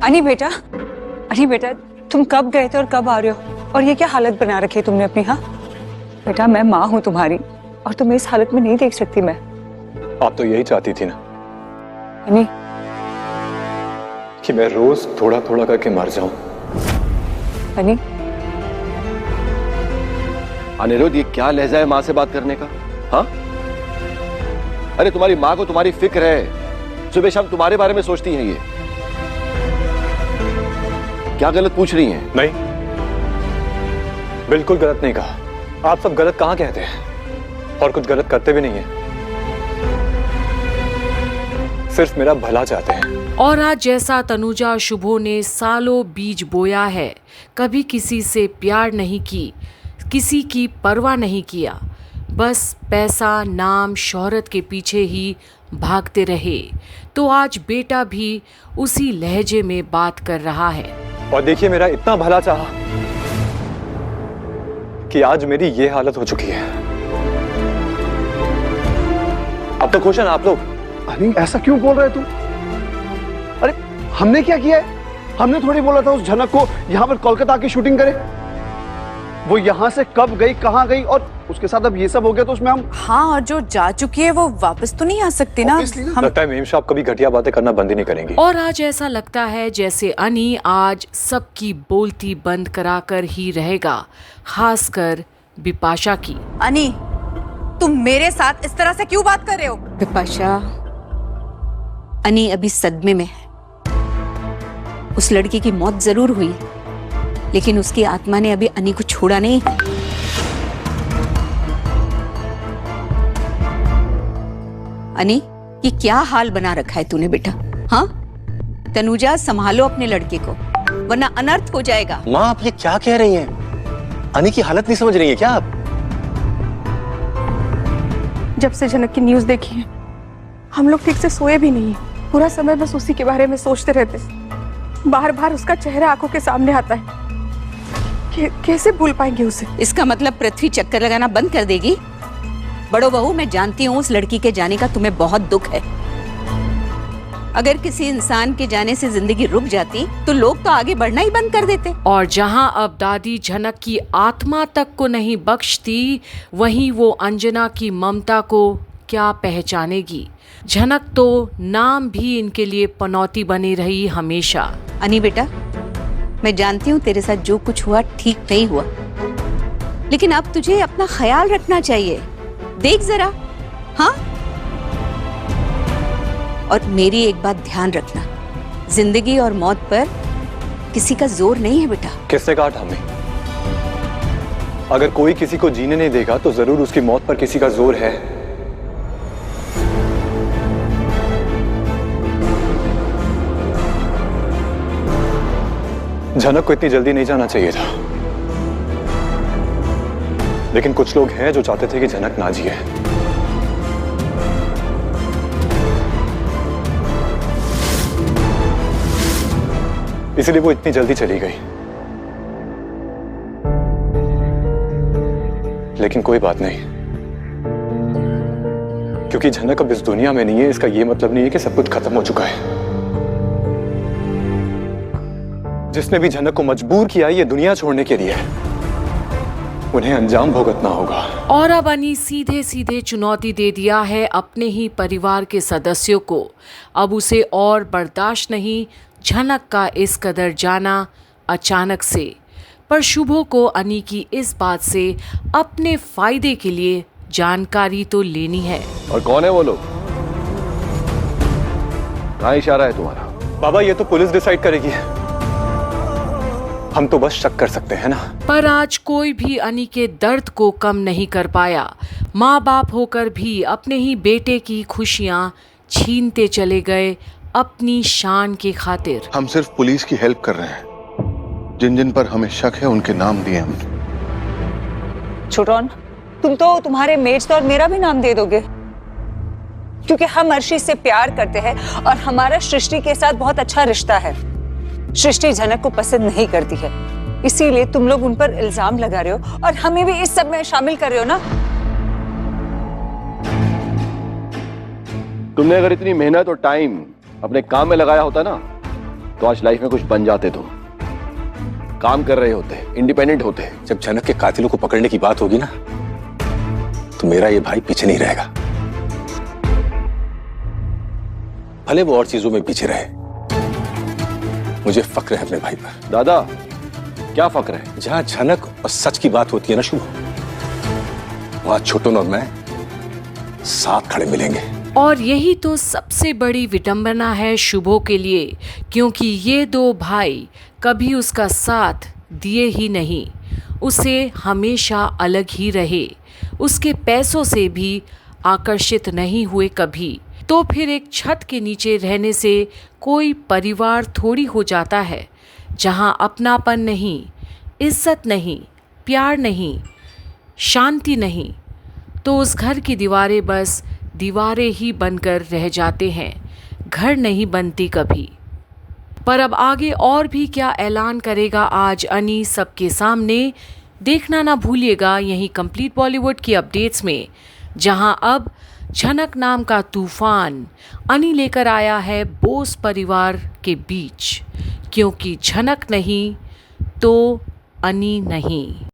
अनी बेटा, अनी बेटा, तुम कब गए थे और कब आ रहे हो? और ये क्या हालत बना रखी है तुमने अपनी? हाँ बेटा, मैं माँ हूँ तुम्हारी और तुम्हें इस हालत में नहीं देख सकती मैं। आप तो यही चाहती थी ना अनी कि मैं रोज थोड़ा थोड़ा करके मर जाऊं। अनी अनिरुद्ध, ये क्या लहजा है माँ से बात करने का? हाँ, अरे तुम्हारी माँ को तुम्हारी फिक्र है, सुबह शाम तुम्हारे बारे में सोचती हैं। ये क्या गलत पूछ रही हैं? नहीं, बिल्कुल गलत नहीं कहा। आप सब गलत कहाँ कहते हैं और कुछ गलत करते भी नहीं है, सिर्फ मेरा भला चाहते हैं। और आज जैसा तनुजा और शुभो ने सालों बीज बोया है, कभी किसी से प्यार नहीं की, किसी की परवाह नहीं किया, बस पैसा, नाम, शोहरत के पीछे ही भागते रहे, तो आज बेटा भी उसी लहजे में बात कर रहा है। और देखिए, मेरा इतना भला चाहा कि आज मेरी ये हालत हो चुकी है। अब तो खुश हैं आप लोग? अरे ऐसा क्यों बोल रहे तुम? अरे हमने क्या किया है? हमने थोड़ी बोला था उस झनक को यहाँ पर कोलकाता की शूटिंग करे। वो यहाँ से कब गई, कहाँ गई, और उसके साथ अब ये सब हो गया तो उसमें हम। हाँ, और जो जा चुकी है वो वापस तो नहीं आ सकती ना। लगता है मेम साहब कभी घटिया बातें करना बंद ही नहीं करेंगी। और आज ऐसा लगता है जैसे अनी आज सबकी बोलती बंद कराकर ही रहेगा, खासकर बिपाशा की। अनी, तुम मेरे साथ इस तरह से क्यों बात कर रहे हो? बिपाशा, अनी अभी सदमे में है। उस लड़की की मौत जरूर हुई, लेकिन उसकी आत्मा ने अभी अनी को छोड़ा नहीं। अनी, ये क्या हाल बना रखा है तूने बेटा? हाँ, तनुजा, संभालो अपने लड़के को, वरना अनर्थ हो जाएगा। माँ, आप ये क्या कह रही हैं? अनी की हालत नहीं समझ रही है क्या आप? जब से जनक की न्यूज़ देखी है, हम लोग ठीक से सोए भी नहीं है। पूरा समय बस उसी के बारे में सोचते रहते, बार बार उसका चेहरा आंखों के सामने आता है। कैसे भूल पाएंगे उसे? इसका मतलब पृथ्वी चक्कर लगाना बंद कर देगी? बड़ो बहू, मैं जानती हूँ उस लड़की के जाने का तुम्हें बहुत दुख है। अगर किसी इंसान के जाने से जिंदगी रुक जाती तो लोग तो आगे बढ़ना ही बंद कर देते। और जहां अब दादी झनक की आत्मा तक को नहीं बख्शती, वहीं वो अंजना की ममता को क्या पहचानेगी? झनक तो नाम भी इनके लिए पनौती बनी रही हमेशा। अनी बेटा, मैं जानती हूँ तेरे साथ जो कुछ हुआ ठीक नहीं हुआ, लेकिन अब तुझे अपना ख्याल रखना चाहिए। देख जरा, हाँ? और मेरी एक बात ध्यान रखना, जिंदगी और मौत पर किसी का जोर नहीं है बेटा। किसने कहा ठामी? अगर कोई किसी को जीने नहीं देगा तो जरूर उसकी मौत पर किसी का जोर है। झनक को इतनी जल्दी नहीं जाना चाहिए था, लेकिन कुछ लोग हैं जो चाहते थे कि झनक ना जिए। इसलिए वो इतनी जल्दी चली गई। लेकिन कोई बात नहीं, क्योंकि झनक अब इस दुनिया में नहीं है, इसका यह मतलब नहीं है कि सब कुछ खत्म हो चुका है। जिसने भी झनक को मजबूर किया ये दुनिया छोड़ने के लिए, उन्हें अंजाम भुगतना होगा। और अब अनी सीधे सीधे चुनौती दे दिया है अपने ही परिवार के सदस्यों को। अब उसे और बर्दाश्त नहीं झनक का इस कदर जाना अचानक से। पर शुभो को अनी की इस बात से अपने फायदे के लिए जानकारी तो लेनी है। और कौन है वो लोग? कहाँ इशारा है तुम्हारा? बाबा, ये तो पुलिस डिसाइड करेगी, हम तो बस शक कर सकते हैं ना। पर आज कोई भी अनी के दर्द को कम नहीं कर पाया। माँ बाप होकर भी अपने ही बेटे की खुशियाँ छीनते चले गए अपनी शान की खातिर। हम सिर्फ पुलिस की हेल्प कर रहे हैं। जिन जिन पर हमें शक है उनके नाम दिए हम। छोटन, तुम तो तुम्हारे मेज तो और मेरा भी नाम दे दोगे, क्योंकि हम अर्शी से प्यार करते हैं और हमारा सृष्टि के साथ बहुत अच्छा रिश्ता है। सृष्टि झनक को पसंद नहीं करती है, इसीलिए तुम लोग उन पर इल्जाम लगा रहे हो और हमें भी इस सब में शामिल कर रहे हो ना। तुमने अगर इतनी मेहनत और टाइम अपने काम में लगाया होता ना, तो आज लाइफ में कुछ बन जाते तुम, काम कर रहे होते, इंडिपेंडेंट होते। जब जनक के कातिलों को पकड़ने की बात होगी ना, तो मेरा ये भाई पीछे नहीं रहेगा। भले वो और चीजों में पीछे रहे, मुझे फक्र है अपने भाई पर। दादा, क्या फक्र है? जहां झनक और सच की बात होती है ना शुभ, वहां छोटन और मैं साथ खड़े मिलेंगे। और यही तो सबसे बड़ी विडंबना है शुभो के लिए, क्योंकि ये दो भाई कभी उसका साथ दिए ही नहीं, उसे हमेशा अलग ही रहे, उसके पैसों से भी आकर्षित नहीं हुए कभी। तो फिर एक छत के नीचे रहने से कोई परिवार थोड़ी हो जाता है, जहां अपनापन नहीं, इज्जत नहीं, प्यार नहीं, शांति नहीं, तो उस घर की दीवारें बस दीवारें ही बनकर रह जाते हैं, घर नहीं बनती कभी। पर अब आगे और भी क्या ऐलान करेगा आज अनी सबके सामने, देखना ना भूलिएगा यहीं कंप्लीट बॉलीवुड की अपडेट्स में, जहां अब झनक नाम का तूफान अनी लेकर आया है बोस परिवार के बीच, क्योंकि झनक नहीं तो अनी नहीं।